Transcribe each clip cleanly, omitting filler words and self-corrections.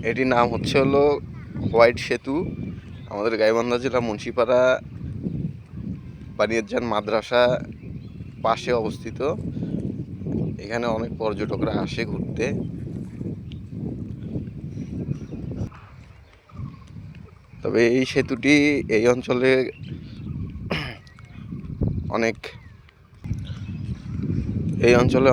এটির নাম হচ্ছে হলো হোয়াইট সেতু। আমাদের গাইবান্ধা জেলা মুন্সিপাড়া বানিয়াজান মাদ্রাসা পাশে অবস্থিত। এখানে অনেক পর্যটকরা আসে ঘুরতে। তবে এই সেতুটি এই অঞ্চলে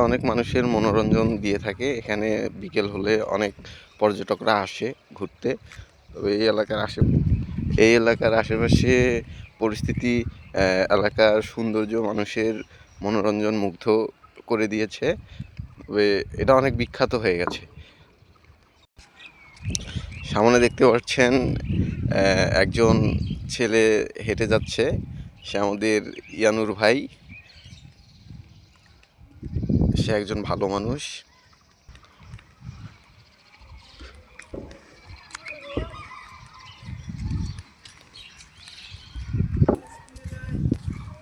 অনেক মানুষের মনোরঞ্জন দিয়ে থাকে। এখানে বিকেল হলে অনেক পর্যটকরা আসে ঘুরতে। তবে এই এলাকার আশেপাশে পরিস্থিতি, এলাকার সৌন্দর্য মানুষের মনোরঞ্জন মুগ্ধ করে দিয়েছে। তবে এটা অনেক বিখ্যাত হয়ে গেছে। সামনে দেখতে পাচ্ছেন একজন ছেলে হেঁটে যাচ্ছে, সে আমাদের ইয়ানুর ভাই। সে একজন ভালো মানুষ।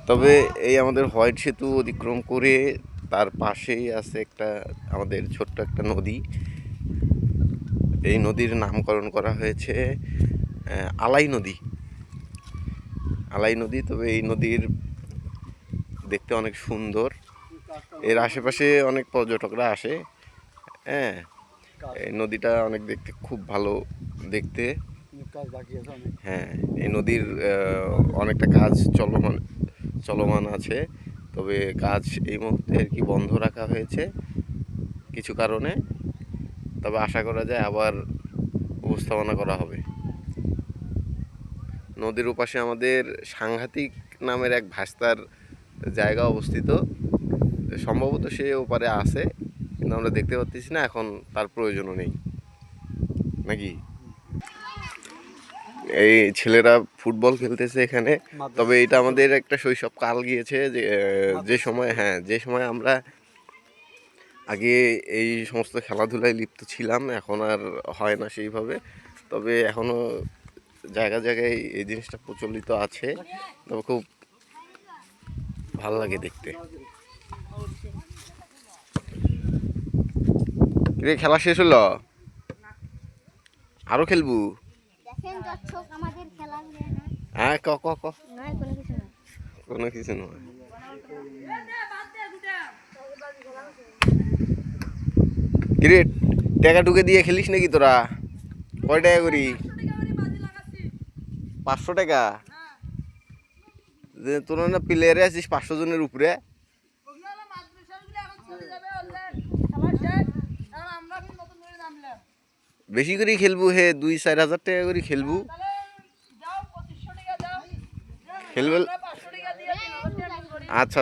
তবে এই আমাদের হোয়াইট সেতু অতিক্রম করে তার পাশেই আছে আমাদের ছোট্ট একটা নদী। এই নদীর নামকরণ করা হয়েছে আলাই নদী। তবে এই নদীর দেখতে অনেক সুন্দর। এর আশেপাশে অনেক পর্যটকরা আসে। হ্যাঁ, এই নদীটা অনেক দেখতে খুব ভালো দেখতে। হ্যাঁ, এই নদীর অনেকটা কাজ চলমান আছে। তবে কাজ এই মুহূর্তে আর কি বন্ধ রাখা হয়েছে কিছু কারণে। তবে আশা করা যায় আবার উপস্থাপনা করা হবে। নদীর ওপাশে আমাদের সাংঘাতিক নামের এক ভাস্তার জায়গা অবস্থিত। সম্ভবত সে ওপারে আছে, কিন্তু আমরা দেখতে পাচ্ছি না। এখন তার প্রয়োজনও নেই নাকি। এই ছেলেরা ফুটবল খেলতেছে এখানে। তবে এটা আমাদের একটা শৈশব কাল গিয়েছে, যে সময় আমরা আগে এই সমস্ত খেলাধুলায় লিপ্ত ছিলাম। এখন আর হয় না সেইভাবে। তবে এখনও জায়গায় এই জিনিসটা প্রচলিত আছে। তবে খুব ভালো লাগে দেখতে। খেলা শেষ হলো? আরো খেলবো? হ্যাঁ, কোনো কিছু নয়। ক্রিকেট টাকা ঢুকে দিয়ে খেলিস নাকি তোরা? কয় টাকা করি? 500 টাকা? তোরা না প্লেয়ারে আছিস 500 জনের উপরে? বেশি করে খেলবো হে, 2-4 হাজার টাকা করে খেলবো। খেলবে? আচ্ছা।